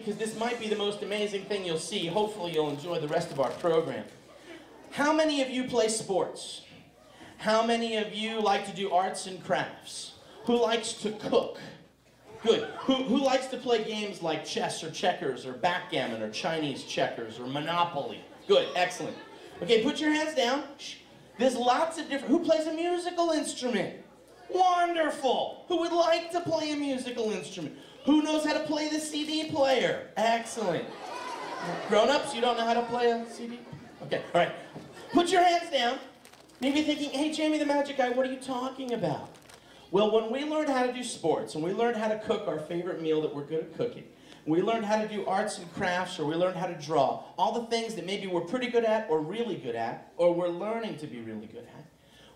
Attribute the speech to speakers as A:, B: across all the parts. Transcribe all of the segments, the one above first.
A: because this might be the most amazing thing you'll see. Hopefully you'll enjoy the rest of our program. How many of you play sports? How many of you like to do arts and crafts? Who likes to cook? Good. Who likes to play games like chess or checkers or backgammon or Chinese checkers or Monopoly? Good, excellent. Okay, put your hands down. Shh. There's lots of different... Who plays a musical instrument? Wonderful. Who would like to play a musical instrument? Who knows how to play the CD player? Excellent. Grown-ups, you don't know how to play a CD? Okay, all right. Put your hands down. Maybe you're thinking, hey, Jamie the Magic Guy, what are you talking about? Well, when we learned how to do sports, and we learned how to cook our favorite meal that we're good at cooking, we learned how to do arts and crafts, or we learned how to draw, all the things that maybe we're pretty good at, or really good at, or we're learning to be really good at,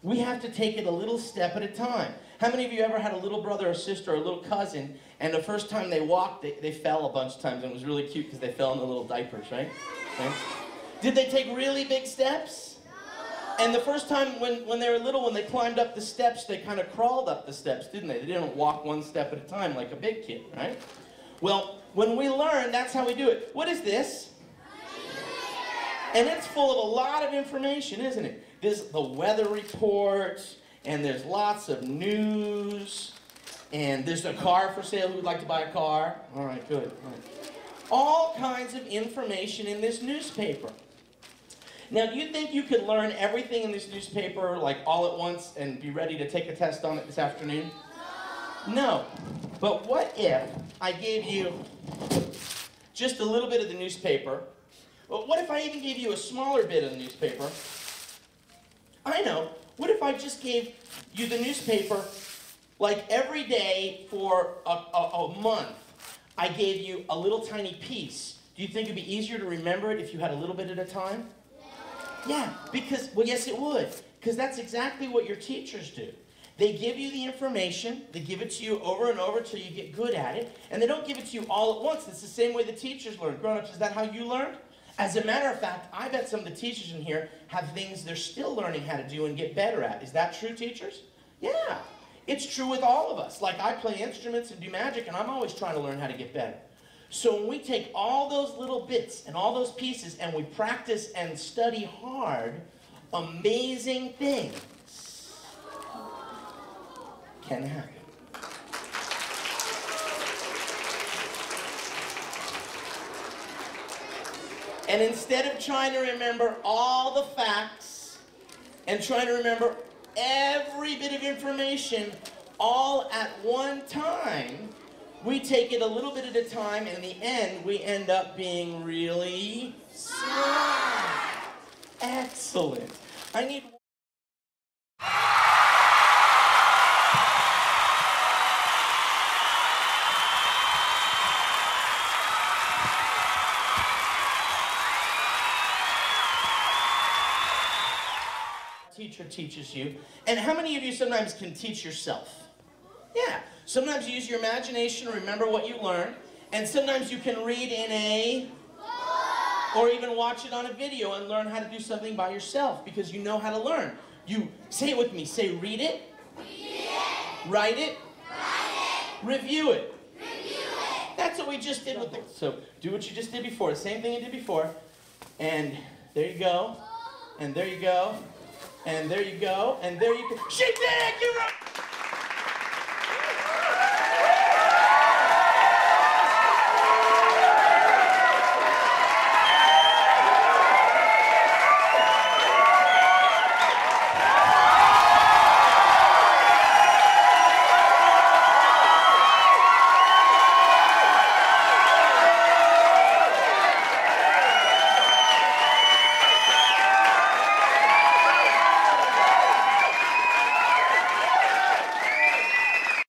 A: we have to take it a little step at a time. How many of you ever had a little brother or sister or a little cousin, and the first time they walked, they fell a bunch of times, and it was really cute because they fell in the little diapers, right? Okay. Did they take really big steps? And the first time when they were little, when they climbed up the steps, they kind of crawled up the steps, didn't they? They didn't walk one step at a time like a big kid, right? Well, when we learn, that's how we do it. What is this? And it's full of a lot of information, isn't it? There's the weather report, and there's lots of news, and there's a car for sale. Who'd like to buy a car? All right, good. All right. All kinds of information in this newspaper. Now, do you think you could learn everything in this newspaper, like, all at once and be ready to take a test on it this afternoon? No. But what if I gave you just a little bit of the newspaper? Well, what if I even gave you a smaller bit of the newspaper? I know. What if I just gave you the newspaper, like, every day for a month? I gave you a little tiny piece. Do you think it'd be easier to remember it if you had a little bit at a time? Yeah, because, well, yes, it would. Because that's exactly what your teachers do. They give you the information, they give it to you over and over till you get good at it, and they don't give it to you all at once. It's the same way the teachers learn. Grown-ups, is that how you learned? As a matter of fact, I bet some of the teachers in here have things they're still learning how to do and get better at. Is that true, teachers? Yeah. It's true with all of us. Like, I play instruments and do magic, and I'm always trying to learn how to get better. So when we take all those little bits and all those pieces and we practice and study hard, amazing things can happen. And instead of trying to remember all the facts and trying to remember every bit of information all at one time, we take it a little bit at a time, and in the end, we end up being really smart. Excellent. I need... Teacher teaches you. And how many of you sometimes can teach yourself? Yeah. Sometimes you use your imagination to remember what you learned, and sometimes you can read in a book, or even watch it on a video and learn how to do something by yourself because you know how to learn. You say it with me. Say read it, write it, review it. That's what we just did with the... So do what you just did before. The same thing you did before. And there you go. And there you go. And there you go. And there you go. She did it! You're right!